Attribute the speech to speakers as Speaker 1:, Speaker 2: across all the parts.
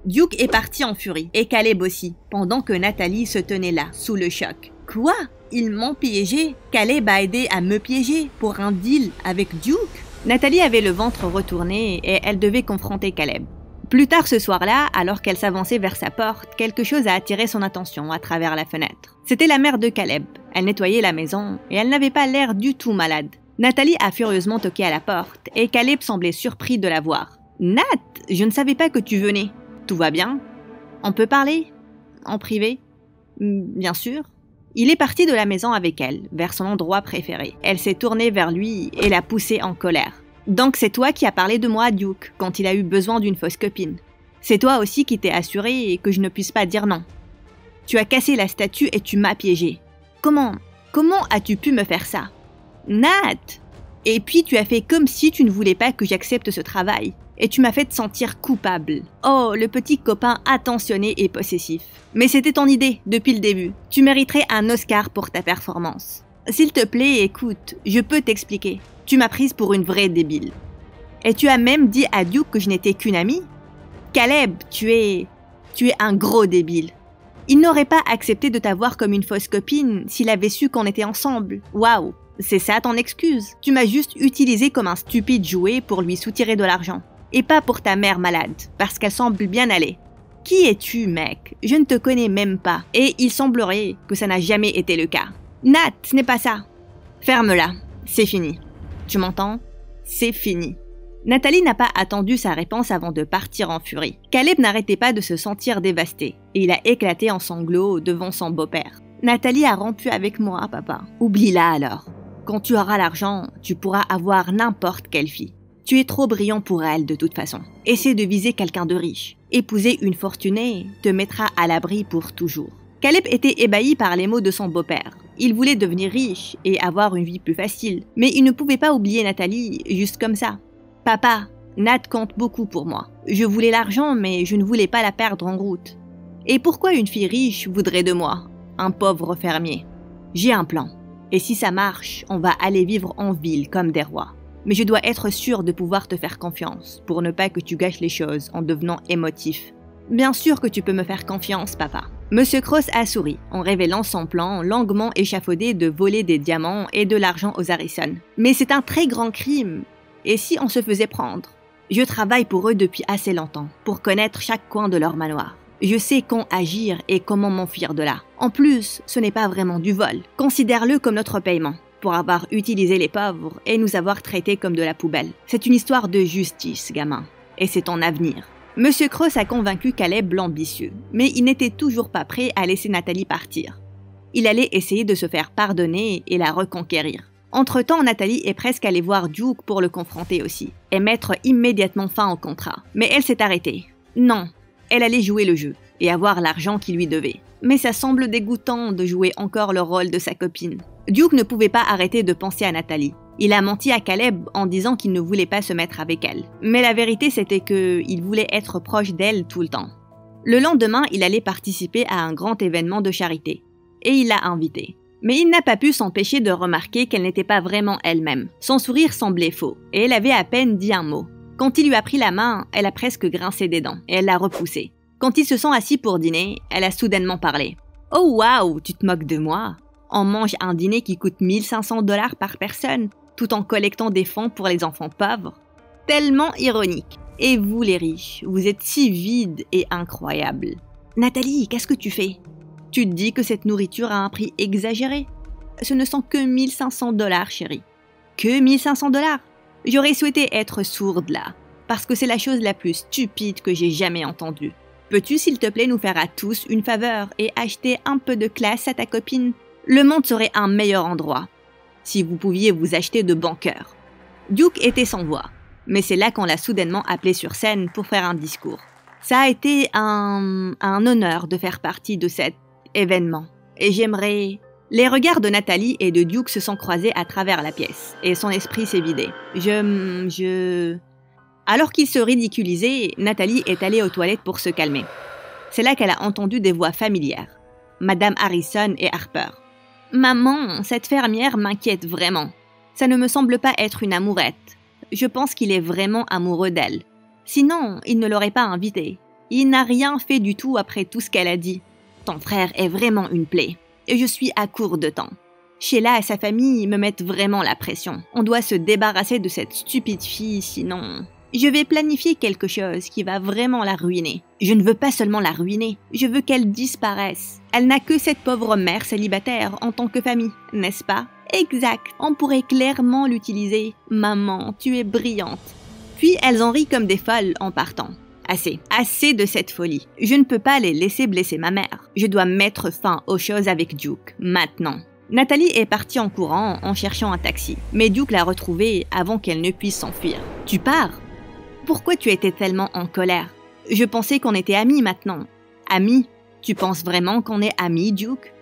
Speaker 1: Duke est parti en furie, et Caleb aussi, pendant que Nathalie se tenait là, sous le choc. Quoi? Ils m'ont piégé? Caleb a aidé à me piéger pour un deal avec Duke? Nathalie avait le ventre retourné et elle devait confronter Caleb. Plus tard ce soir-là, alors qu'elle s'avançait vers sa porte, quelque chose a attiré son attention à travers la fenêtre. C'était la mère de Caleb. Elle nettoyait la maison et elle n'avait pas l'air du tout malade. Nathalie a furieusement toqué à la porte et Caleb semblait surpris de la voir. « Nat, je ne savais pas que tu venais. Tout va bien? On peut parler? En privé? Bien sûr. » Il est parti de la maison avec elle, vers son endroit préféré. Elle s'est tournée vers lui et l'a poussé en colère. « Donc c'est toi qui as parlé de moi à Duke quand il a eu besoin d'une fausse copine. C'est toi aussi qui t'es assuré que je ne puisse pas dire non. Tu as cassé la statue et tu m'as piégé. Comment as-tu pu me faire ça? Nat! Et puis tu as fait comme si tu ne voulais pas que j'accepte ce travail. Et tu m'as fait te sentir coupable. Oh, le petit copain attentionné et possessif. Mais c'était ton idée, depuis le début. Tu mériterais un Oscar pour ta performance. S'il te plaît, écoute, je peux t'expliquer. Tu m'as prise pour une vraie débile. Et tu as même dit à Duke que je n'étais qu'une amie? Caleb, tu es un gros débile. Il n'aurait pas accepté de t'avoir comme une fausse copine s'il avait su qu'on était ensemble. Waouh, c'est ça ton excuse? Tu m'as juste utilisé comme un stupide jouet pour lui soutirer de l'argent. Et pas pour ta mère malade, parce qu'elle semble bien aller. Qui es-tu, mec? Je ne te connais même pas. Et il semblerait que ça n'a jamais été le cas. Nat, ce n'est pas ça. Ferme-la, c'est fini. Tu m'entends? C'est fini. Nathalie n'a pas attendu sa réponse avant de partir en furie. Caleb n'arrêtait pas de se sentir dévasté, et il a éclaté en sanglots devant son beau-père. Nathalie a rompu avec moi, papa. Oublie-la alors. Quand tu auras l'argent, tu pourras avoir n'importe quelle fille. Tu es trop brillant pour elle de toute façon. Essaie de viser quelqu'un de riche. Épouser une fortunée te mettra à l'abri pour toujours. Caleb était ébahi par les mots de son beau-père. Il voulait devenir riche et avoir une vie plus facile, mais il ne pouvait pas oublier Nathalie juste comme ça. Papa, Nat compte beaucoup pour moi. Je voulais l'argent, mais je ne voulais pas la perdre en route. Et pourquoi une fille riche voudrait de moi, un pauvre fermier? J'ai un plan. Et si ça marche, on va aller vivre en ville comme des rois. Mais je dois être sûre de pouvoir te faire confiance, pour ne pas que tu gâches les choses en devenant émotif. Bien sûr que tu peux me faire confiance, papa. Monsieur Cross a souri, en révélant son plan longuement échafaudé de voler des diamants et de l'argent aux Harrison. Mais c'est un très grand crime. Et si on se faisait prendre? Je travaille pour eux depuis assez longtemps, pour connaître chaque coin de leur manoir. Je sais quand agir et comment m'enfuir de là. En plus, ce n'est pas vraiment du vol. Considère-le comme notre paiement, pour avoir utilisé les pauvres et nous avoir traités comme de la poubelle. C'est une histoire de justice, gamin. Et c'est ton avenir. Monsieur Cross a convaincu Caleb l'ambitieux, mais il n'était toujours pas prêt à laisser Nathalie partir. Il allait essayer de se faire pardonner et la reconquérir. Entre-temps, Nathalie est presque allée voir Duke pour le confronter aussi, et mettre immédiatement fin au contrat. Mais elle s'est arrêtée. Non, elle allait jouer le jeu, et avoir l'argent qu'il lui devait. Mais ça semble dégoûtant de jouer encore le rôle de sa copine. Duke ne pouvait pas arrêter de penser à Nathalie. Il a menti à Caleb en disant qu'il ne voulait pas se mettre avec elle. Mais la vérité, c'était qu'il voulait être proche d'elle tout le temps. Le lendemain, il allait participer à un grand événement de charité. Et il l'a invitée. Mais il n'a pas pu s'empêcher de remarquer qu'elle n'était pas vraiment elle-même. Son sourire semblait faux, et elle avait à peine dit un mot. Quand il lui a pris la main, elle a presque grincé des dents, et elle l'a repoussé. Quand ils se sont assis pour dîner, elle a soudainement parlé. « Oh waouh, tu te moques de moi? On mange un dîner qui coûte 1500 $ par personne, tout en collectant des fonds pour les enfants pauvres. Tellement ironique. Et vous les riches, vous êtes si vides et incroyables. Nathalie, qu'est-ce que tu fais? Tu te dis que cette nourriture a un prix exagéré? Ce ne sont que 1500 $, chérie. Que 1500 $? J'aurais souhaité être sourde là, parce que c'est la chose la plus stupide que j'ai jamais entendue. Peux-tu s'il te plaît nous faire à tous une faveur et acheter un peu de classe à ta copine? Le monde serait un meilleur endroit, si vous pouviez vous acheter de bon cœur. » Duke était sans voix, mais c'est là qu'on l'a soudainement appelé sur scène pour faire un discours. Ça a été un honneur de faire partie de cet événement, et j'aimerais... Les regards de Nathalie et de Duke se sont croisés à travers la pièce, et son esprit s'est vidé. Alors qu'il se ridiculisait, Nathalie est allée aux toilettes pour se calmer. C'est là qu'elle a entendu des voix familières. Madame Harrison et Harper. « Maman, cette fermière m'inquiète vraiment. Ça ne me semble pas être une amourette. Je pense qu'il est vraiment amoureux d'elle. Sinon, il ne l'aurait pas invitée. Il n'a rien fait du tout après tout ce qu'elle a dit. Ton frère est vraiment une plaie. Et je suis à court de temps. Sheila et sa famille me mettent vraiment la pression. On doit se débarrasser de cette stupide fille, sinon... Je vais planifier quelque chose qui va vraiment la ruiner. Je ne veux pas seulement la ruiner, je veux qu'elle disparaisse. Elle n'a que cette pauvre mère célibataire en tant que famille, n'est-ce pas? Exact, on pourrait clairement l'utiliser. Maman, tu es brillante. Puis elles en rient comme des folles en partant. Assez de cette folie. Je ne peux pas les laisser blesser ma mère. Je dois mettre fin aux choses avec Duke, maintenant. Nathalie est partie en courant en cherchant un taxi, mais Duke l'a retrouvée avant qu'elle ne puisse s'enfuir. Tu pars? Pourquoi tu étais tellement en colère? Je pensais qu'on était amis maintenant. Amis? Tu penses vraiment qu'on est amis, Duke?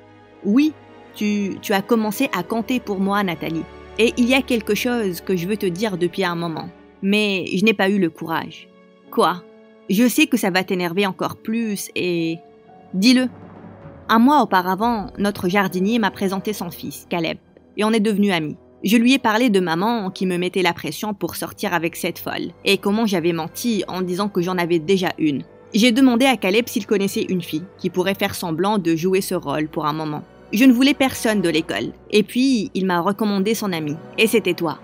Speaker 1: Oui, tu as commencé à compter pour moi, Nathalie. Et il y a quelque chose que je veux te dire depuis un moment. Mais je n'ai pas eu le courage. Quoi? Je sais que ça va t'énerver encore plus et... Dis-le. Un mois auparavant, notre jardinier m'a présenté son fils, Caleb, et on est devenus amis. Je lui ai parlé de maman qui me mettait la pression pour sortir avec cette folle, et comment j'avais menti en disant que j'en avais déjà une. J'ai demandé à Caleb s'il connaissait une fille qui pourrait faire semblant de jouer ce rôle pour un moment. Je ne voulais personne de l'école, et puis il m'a recommandé son ami, et c'était toi.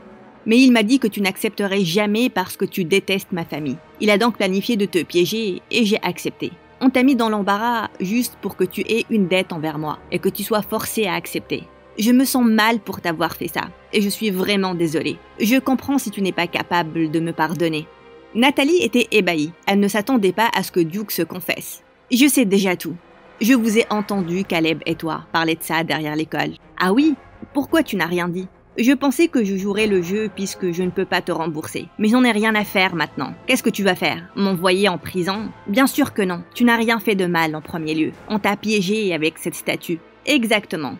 Speaker 1: Mais il m'a dit que tu n'accepterais jamais parce que tu détestes ma famille. Il a donc planifié de te piéger, et j'ai accepté. On t'a mis dans l'embarras juste pour que tu aies une dette envers moi, et que tu sois forcé à accepter. Je me sens mal pour t'avoir fait ça, et je suis vraiment désolée. Je comprends si tu n'es pas capable de me pardonner. Nathalie était ébahie. Elle ne s'attendait pas à ce que Duke se confesse. Je sais déjà tout. Je vous ai entendu, Caleb et toi, parler de ça derrière l'école. Ah oui? Pourquoi tu n'as rien dit? Je pensais que je jouerais le jeu puisque je ne peux pas te rembourser. Mais j'en ai rien à faire maintenant. Qu'est-ce que tu vas faire? M'envoyer en prison? Bien sûr que non. Tu n'as rien fait de mal en premier lieu. On t'a piégé avec cette statue. Exactement.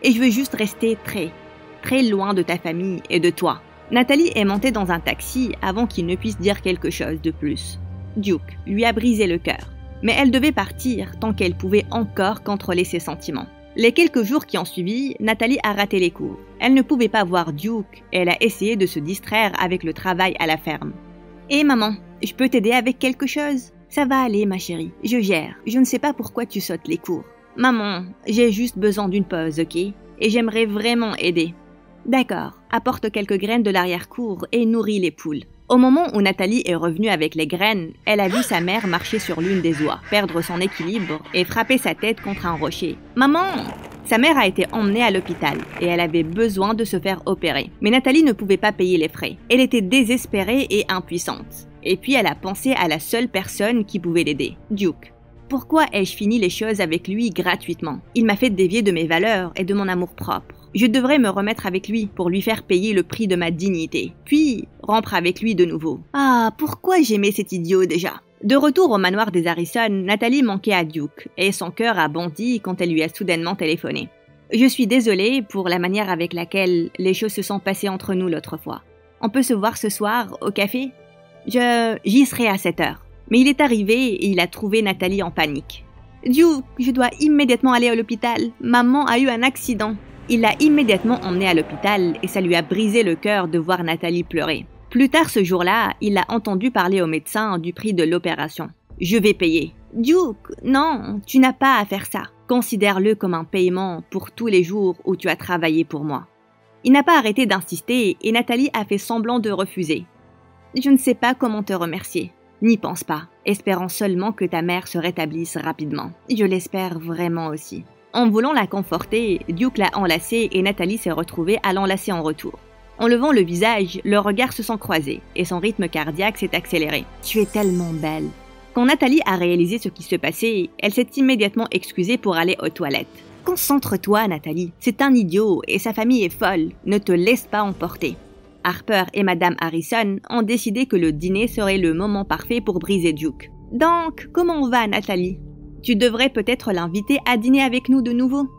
Speaker 1: Et je veux juste rester très loin de ta famille et de toi. Nathalie est montée dans un taxi avant qu'il ne puisse dire quelque chose de plus. Duke lui a brisé le cœur. Mais elle devait partir tant qu'elle pouvait encore contrôler ses sentiments. Les quelques jours qui ont suivi, Nathalie a raté les cours. Elle ne pouvait pas voir Duke et elle a essayé de se distraire avec le travail à la ferme. « Hé maman, je peux t'aider avec quelque chose? Ça va aller ma chérie, je gère. Je ne sais pas pourquoi tu sautes les cours. Maman, j'ai juste besoin d'une pause, ok? Et j'aimerais vraiment aider. » D'accord, apporte quelques graines de l'arrière-cour et nourris les poules. Au moment où Nathalie est revenue avec les graines, elle a vu sa mère marcher sur l'une des oies, perdre son équilibre et frapper sa tête contre un rocher. « Maman !» Sa mère a été emmenée à l'hôpital et elle avait besoin de se faire opérer. Mais Nathalie ne pouvait pas payer les frais. Elle était désespérée et impuissante. Et puis elle a pensé à la seule personne qui pouvait l'aider, Duke. Pourquoi ai-je fini les choses avec lui gratuitement? Il m'a fait dévier de mes valeurs et de mon amour-propre. Je devrais me remettre avec lui pour lui faire payer le prix de ma dignité, puis rompre avec lui de nouveau. Ah, pourquoi j'aimais cet idiot déjà? De retour au manoir des Harrison, Nathalie manquait à Duke, et son cœur a bondi quand elle lui a soudainement téléphoné. Je suis désolée pour la manière avec laquelle les choses se sont passées entre nous l'autre fois. On peut se voir ce soir, au café? J'y serai à 7 heures. Mais il est arrivé et il a trouvé Nathalie en panique. « Duke, je dois immédiatement aller à l'hôpital. Maman a eu un accident. » Il l'a immédiatement emmenée à l'hôpital et ça lui a brisé le cœur de voir Nathalie pleurer. Plus tard ce jour-là, il a entendu parler au médecin du prix de l'opération. « Je vais payer. »« Duke, non, tu n'as pas à faire ça. Considère-le comme un paiement pour tous les jours où tu as travaillé pour moi. » Il n'a pas arrêté d'insister et Nathalie a fait semblant de refuser. « Je ne sais pas comment te remercier. » N'y pense pas, espérant seulement que ta mère se rétablisse rapidement. Je l'espère vraiment aussi. En voulant la conforter, Duke l'a enlacée et Nathalie s'est retrouvée à l'enlacer en retour. En levant le visage, leurs regards se sont croisés et son rythme cardiaque s'est accéléré. « Tu es tellement belle !» Quand Nathalie a réalisé ce qui se passait, elle s'est immédiatement excusée pour aller aux toilettes. « Concentre-toi, Nathalie. C'est un idiot et sa famille est folle. Ne te laisse pas emporter. » Harper et Madame Harrison ont décidé que le dîner serait le moment parfait pour briser Duke. « Donc, comment va Nathalie? Tu devrais peut-être l'inviter à dîner avec nous de nouveau. »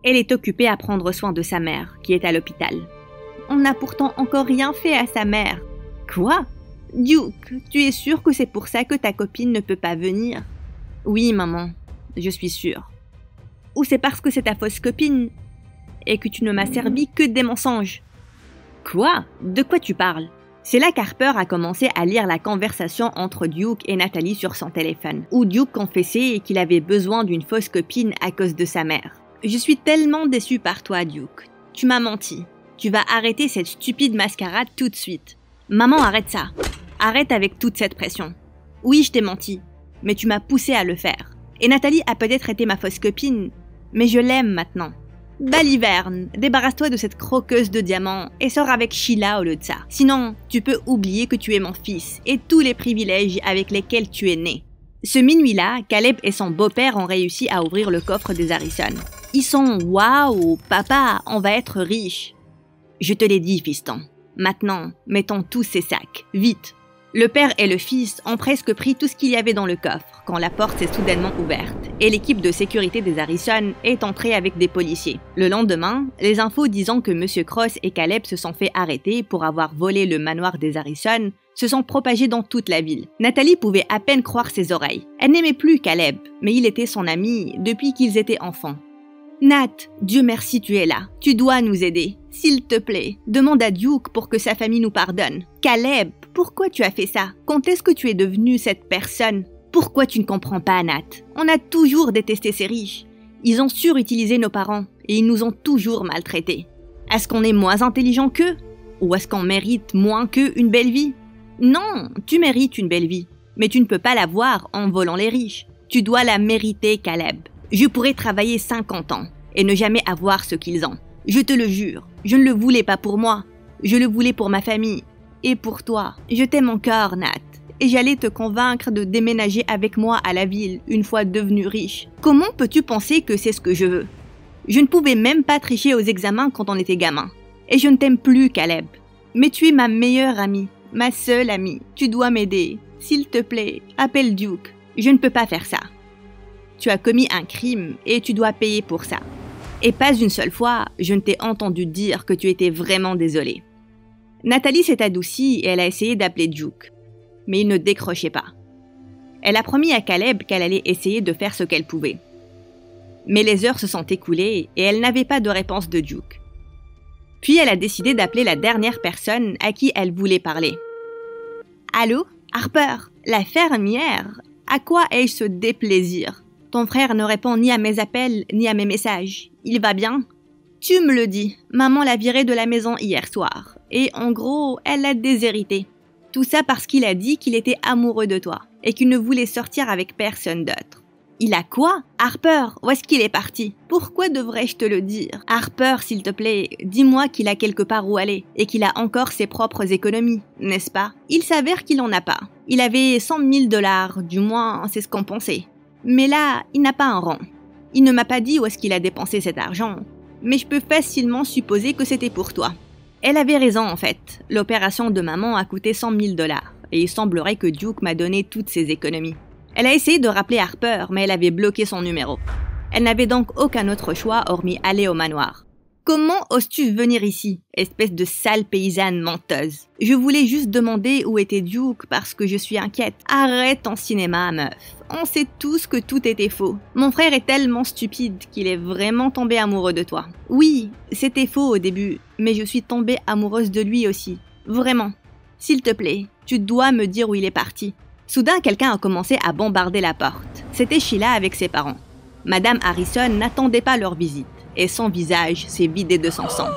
Speaker 1: Elle est occupée à prendre soin de sa mère, qui est à l'hôpital. « On n'a pourtant encore rien fait à sa mère. »« Quoi? Duke, tu es sûre que c'est pour ça que ta copine ne peut pas venir? »« Oui, maman, je suis sûre. »« Ou c'est parce que c'est ta fausse copine et que tu ne m'as servi que des mensonges. » « Quoi? De quoi tu parles? C'est là qu'Harper a commencé à lire la conversation entre Duke et Natalie sur son téléphone, où Duke confessait qu'il avait besoin d'une fausse copine à cause de sa mère. « Je suis tellement déçue par toi, Duke. Tu m'as menti. Tu vas arrêter cette stupide mascarade tout de suite. Maman, arrête ça. Arrête avec toute cette pression. Oui, je t'ai menti, mais tu m'as poussé à le faire. Et Natalie a peut-être été ma fausse copine, mais je l'aime maintenant. Baliverne, débarrasse-toi de cette croqueuse de diamants et sors avec Sheila au lieu de ça. Sinon, tu peux oublier que tu es mon fils et tous les privilèges avec lesquels tu es né. » Ce minuit-là, Caleb et son beau-père ont réussi à ouvrir le coffre des Harrison. Ils sont « Waouh, papa, on va être riches !»« Je te l'ai dit, fiston. Maintenant, mettons tous ces sacs, vite !» Le père et le fils ont presque pris tout ce qu'il y avait dans le coffre quand la porte s'est soudainement ouverte et l'équipe de sécurité des Harrison est entrée avec des policiers. Le lendemain, les infos disant que M. Cross et Caleb se sont fait arrêter pour avoir volé le manoir des Harrison se sont propagées dans toute la ville. Nathalie pouvait à peine croire ses oreilles. Elle n'aimait plus Caleb, mais il était son ami depuis qu'ils étaient enfants. « Nat, Dieu merci tu es là. Tu dois nous aider. S'il te plaît, demande à Duke pour que sa famille nous pardonne. Caleb, pourquoi tu as fait ça? Quand est-ce que tu es devenu cette personne? Pourquoi tu ne comprends pas, Nat? On a toujours détesté ces riches. Ils ont surutilisé nos parents et ils nous ont toujours maltraités. Est-ce qu'on est moins intelligent qu'eux? Ou est-ce qu'on mérite moins qu'eux une belle vie? Non, tu mérites une belle vie, mais tu ne peux pas l'avoir en volant les riches. Tu dois la mériter, Caleb. Je pourrais travailler 50 ans et ne jamais avoir ce qu'ils ont. Je te le jure, je ne le voulais pas pour moi. Je le voulais pour ma famille. Et pour toi. Je t'aime encore, Nat. Et j'allais te convaincre de déménager avec moi à la ville une fois devenu riche. Comment peux-tu penser que c'est ce que je veux? Je ne pouvais même pas tricher aux examens quand on était gamin. Et je ne t'aime plus, Caleb. Mais tu es ma meilleure amie, ma seule amie. Tu dois m'aider. S'il te plaît, appelle Duke. Je ne peux pas faire ça. Tu as commis un crime et tu dois payer pour ça. Et pas une seule fois, je ne t'ai entendu dire que tu étais vraiment désolée. Nathalie s'est adoucie et elle a essayé d'appeler Duke. Mais il ne décrochait pas. Elle a promis à Caleb qu'elle allait essayer de faire ce qu'elle pouvait. Mais les heures se sont écoulées et elle n'avait pas de réponse de Duke. Puis elle a décidé d'appeler la dernière personne à qui elle voulait parler. « Allô, Harper, la fermière, à quoi ai-je ce déplaisir? Ton frère ne répond ni à mes appels ni à mes messages. Il va bien? Tu me le dis, maman l'a viré de la maison hier soir. Et en gros, elle l'a déshérité. Tout ça parce qu'il a dit qu'il était amoureux de toi et qu'il ne voulait sortir avec personne d'autre. Il a quoi? Harper, où est-ce qu'il est parti? Pourquoi devrais-je te le dire? Harper, s'il te plaît, dis-moi qu'il a quelque part où aller et qu'il a encore ses propres économies, n'est-ce pas? Il s'avère qu'il en a pas. Il avait 100 000 $, du moins c'est ce qu'on pensait. Mais là, il n'a pas un rond. Il ne m'a pas dit où est-ce qu'il a dépensé cet argent, mais je peux facilement supposer que c'était pour toi. Elle avait raison en fait, l'opération de maman a coûté 100 000 $, et il semblerait que Duke m'a donné toutes ses économies. Elle a essayé de rappeler Harper, mais elle avait bloqué son numéro. Elle n'avait donc aucun autre choix hormis aller au manoir. Comment oses-tu venir ici, espèce de sale paysanne menteuse? Je voulais juste demander où était Duke parce que je suis inquiète. Arrête ton cinéma, meuf. On sait tous que tout était faux. Mon frère est tellement stupide qu'il est vraiment tombé amoureux de toi. Oui, c'était faux au début, mais je suis tombée amoureuse de lui aussi. Vraiment. S'il te plaît, tu dois me dire où il est parti. Soudain, quelqu'un a commencé à bombarder la porte. C'était Sheila avec ses parents. Madame Harrison n'attendait pas leur visite, et son visage s'est vidé de son sang.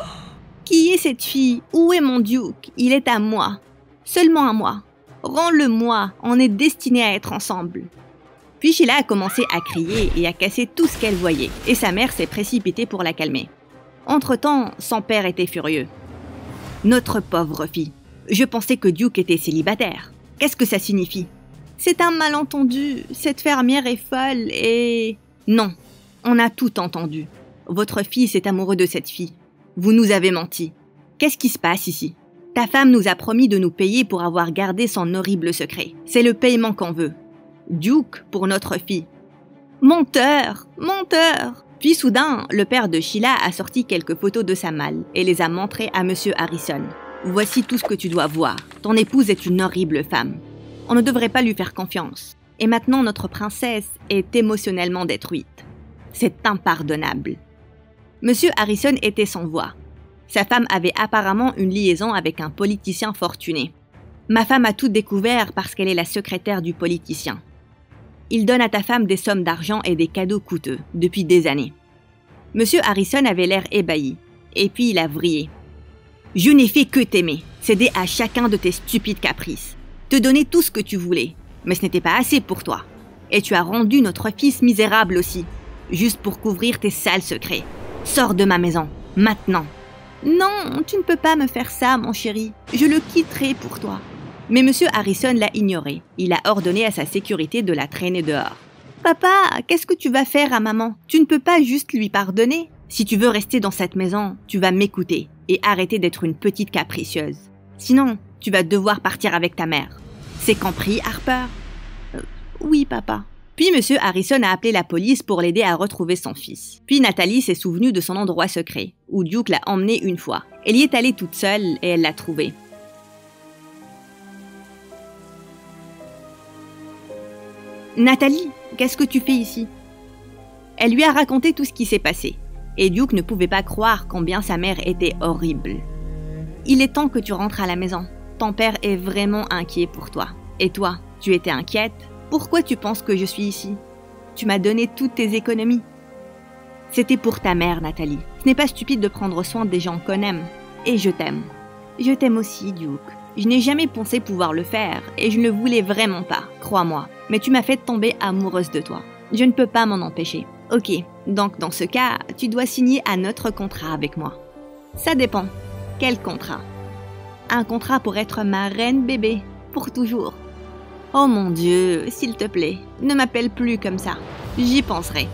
Speaker 1: Qui est cette fille? Où est mon Duke? Il est à moi. Seulement à moi. Rends-le-moi, on est destinés à être ensemble. Puis Sheila a commencé à crier et à casser tout ce qu'elle voyait, et sa mère s'est précipitée pour la calmer. Entre-temps, son père était furieux. Notre pauvre fille. Je pensais que Duke était célibataire. Qu'est-ce que ça signifie? C'est un malentendu. Cette fermière est folle et... Non, on a tout entendu. Votre fils est amoureux de cette fille. Vous nous avez menti. Qu'est-ce qui se passe ici? Ta femme nous a promis de nous payer pour avoir gardé son horrible secret. C'est le paiement qu'on veut. Duke pour notre fille. Menteur! Menteur! Puis soudain, le père de Sheila a sorti quelques photos de sa malle et les a montrées à Monsieur Harrison. Voici tout ce que tu dois voir. Ton épouse est une horrible femme. On ne devrait pas lui faire confiance. Et maintenant, notre princesse est émotionnellement détruite. C'est impardonnable. Monsieur Harrison était sans voix. Sa femme avait apparemment une liaison avec un politicien fortuné. Ma femme a tout découvert parce qu'elle est la secrétaire du politicien. Il donne à ta femme des sommes d'argent et des cadeaux coûteux depuis des années. Monsieur Harrison avait l'air ébahi, et puis il a vrillé. « Je n'ai fait que t'aimer, céder à chacun de tes stupides caprices, te donner tout ce que tu voulais, mais ce n'était pas assez pour toi. Et tu as rendu notre fils misérable aussi, juste pour couvrir tes sales secrets. Sors de ma maison, maintenant. » « Non, tu ne peux pas me faire ça, mon chéri. Je le quitterai pour toi. » Mais Monsieur Harrison l'a ignoré. Il a ordonné à sa sécurité de la traîner dehors. « Papa, qu'est-ce que tu vas faire à maman? Tu ne peux pas juste lui pardonner. Si tu veux rester dans cette maison, tu vas m'écouter et arrêter d'être une petite capricieuse. Sinon, tu vas devoir partir avec ta mère. C'est compris, Harper? »« Oui, papa. » Puis Monsieur Harrison a appelé la police pour l'aider à retrouver son fils. Puis Nathalie s'est souvenue de son endroit secret, où Duke l'a emmenée une fois. Elle y est allée toute seule et elle l'a trouvé. « Nathalie, qu'est-ce que tu fais ici ?» Elle lui a raconté tout ce qui s'est passé, et Duke ne pouvait pas croire combien sa mère était horrible. « Il est temps que tu rentres à la maison. Ton père est vraiment inquiet pour toi. Et toi, tu étais inquiète ? Pourquoi tu penses que je suis ici? Tu m'as donné toutes tes économies. » C'était pour ta mère, Nathalie. Ce n'est pas stupide de prendre soin des gens qu'on aime. Et je t'aime. Je t'aime aussi, Duke. Je n'ai jamais pensé pouvoir le faire, et je ne le voulais vraiment pas, crois-moi. Mais tu m'as fait tomber amoureuse de toi. Je ne peux pas m'en empêcher. Ok, donc dans ce cas, tu dois signer un autre contrat avec moi. Ça dépend. Quel contrat? Un contrat pour être ma reine bébé, pour toujours. Oh mon Dieu, s'il te plaît, ne m'appelle plus comme ça. J'y penserai.